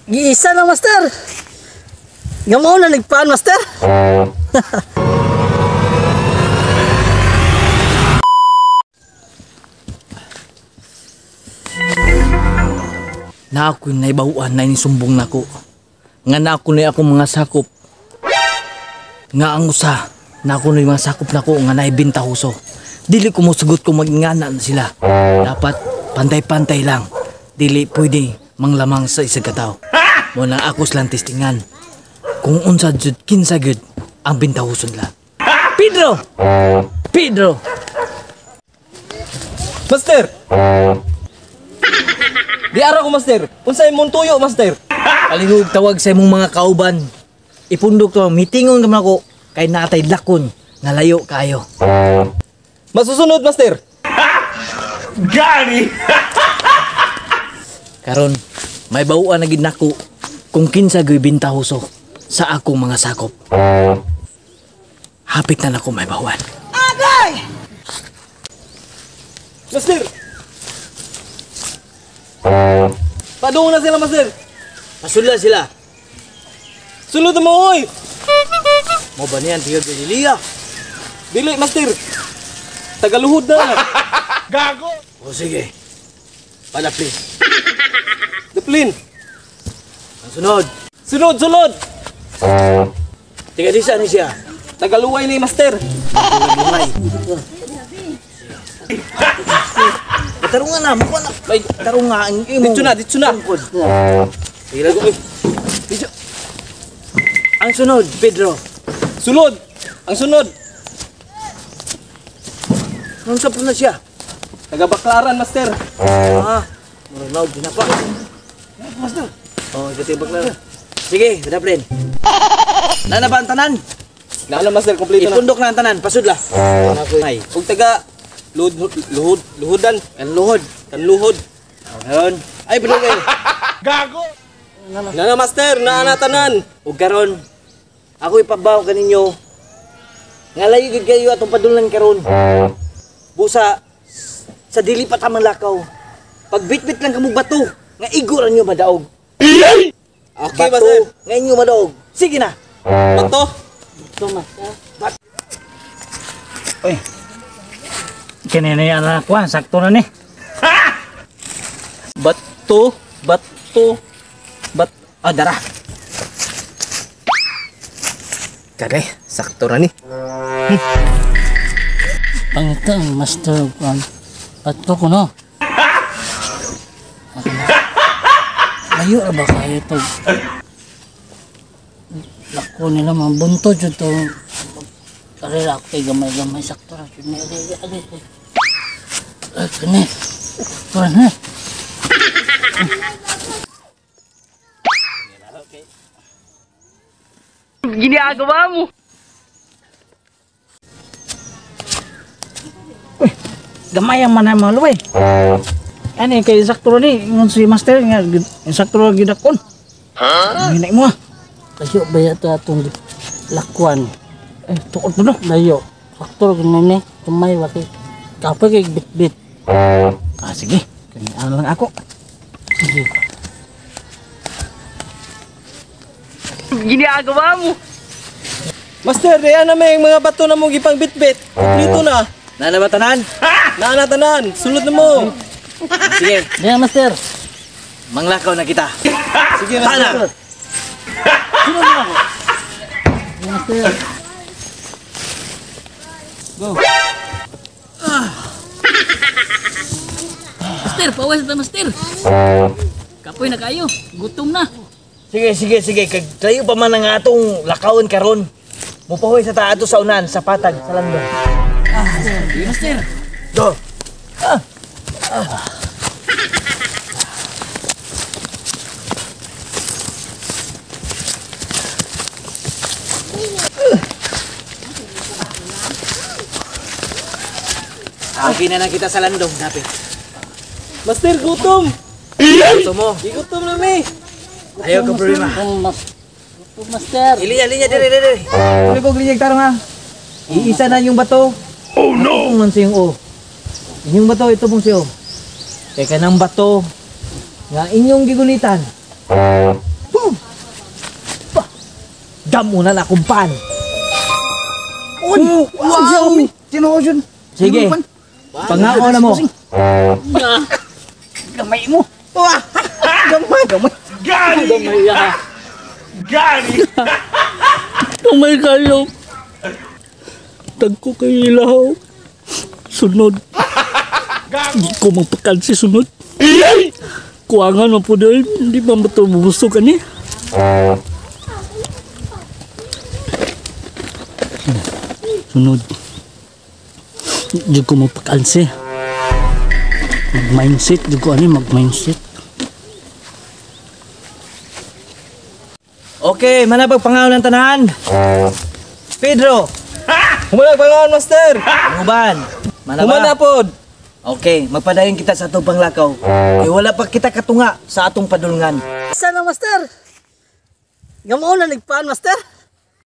Giisa na, master. Gamaw na nagpaan, master. Na ako'y naibawaan na inisumbong na ko. Nga na ako na akong mga sakop. Nga ang usa, na ako na yung mga sakop na ko nga naibinta huso. Dili ko musugot kung magingana na sila. Dapat pantay-pantay lang. Dili pwede manglamang sa isang katao. Mo nang akos lang testingan. Kung unsa jud kinsa gud ang binta huso nila. Pedro! Pedro! Master! Di ara ko, master. Unsay imong tuyo, master? Kalingog tawag sa imong mga kauban. Ipundok to, mitingong naman ako kay natay lakon nga layo kayo. Masusunod, master. Gani! Karon, may bauan na gid nako kung kinsa gyud binta huso sa akong mga sakop. Hapit na nako may bauan. Agay! Master! Padung na sila, master. Pasula sila. Sulod mo, oy! Mo ba niyan tiyo Galilea? Dili, master. Tagaluhod na. Gago! O sige. Palapli. Deplin. Ang sunod. Sunod, sulod. Tiga disa ni siya. Tagaluway ni, master. Lumay. Tarungan na, mukha na. Ay, tarungan ang imong. Dito na. Tira ko eh. Dito. Ang sunod, Pedro. Sulod. Ang sunod. Nung sa na siya. Tagabaklaran, master. Murag dinapa. Master. Oh, gati baklaran. Sige, daplin. Nana ba ang tanan? Nana, master, kompleto na. Ipundok na ang tanan, pasudla. Ay, Ug taga luhodan. kanluhod. Kanluhod. Ayun. Ay, bilog eh. Gago! Nana, master, naana tanan. Ug karon, ako ipabaw kaninyo. Nga layo gid kayo atong padulnan karon. Busa sa dili pa tamang lakaw. Pagbitbit lang kamo bato, nga igo ra niyo madaog. Okay, Bato, master. nga inyo madaog. Sige na. Bato. Uy. Kanina yung anak ko, sakto na ni. Bato. Dara. Kagay, sakto ra ni. Pangita, master kwan. Bato ko no. Layo ra ba kayo ito? Lako nila mga bunto dyan to. Karela ako kay gamay-gamay sakto ra. Kani. Kani. Ginagawa mo. Gamay ang manay mga luway. Ano kay sakto ni ngon si master nga sakto ra gidakon. Hinay mo. Layo ba yato atong lakwan. Tuod no layo. Sakto ra ni tumay wa kay kapag kay bit-bit. Sige. Kani lang ako. Sige. Ginagawa mo. Master, diyan na may mga bato na mo gipang bitbit. Kompleto na. Nana ba tanan? Naana tanan. Sulod na mo. Sige, Diyan master. manglakaw na kita. Sige, master. Master. Go. Master, pawas na master. Kapoy na kayo. Gutom na. Sige. Kag kayo pa man ang atong lakawon karon. Mupahoy sa taato sa unan, sa patag, sa landong. Master. Do. Okay na kita sa landong, dapat. Master, gutom. Gusto mo? Gutom na mi. Ayaw ka problema. Master. Linya, dire. Ano ko glinyag tarong ha? Iisa na yung bato. Oh no! Ito man siyang o. Yung bato, ito mong siyo. Kaya ka ng bato nga inyong gigunitan. Boom! Bah! Damo na na akong pan. Oh, wow! Sino yun? Sige. Pangako na mo. Gamay mo. Wah! Gamay. Gani! Gani! Gamay kayo. Tagko kayo ilaw. Sunod. Hindi ko magpakansi sunod. Kuangan mo po doon. Hindi ba matubuso ka ni? Sunod. Hindi ko magpakansi. Mag-mindset. Hindi ko mag-mindset. Okay, manabag pangaon ng tanan. Pedro. Humanag pangaon, master. Uban. Humanapod. Okay, magpadayon kita sa atong panglakaw. Kay wala pa kita katunga sa atong padulngan. Sana, master? Gamo na nagpaan, master?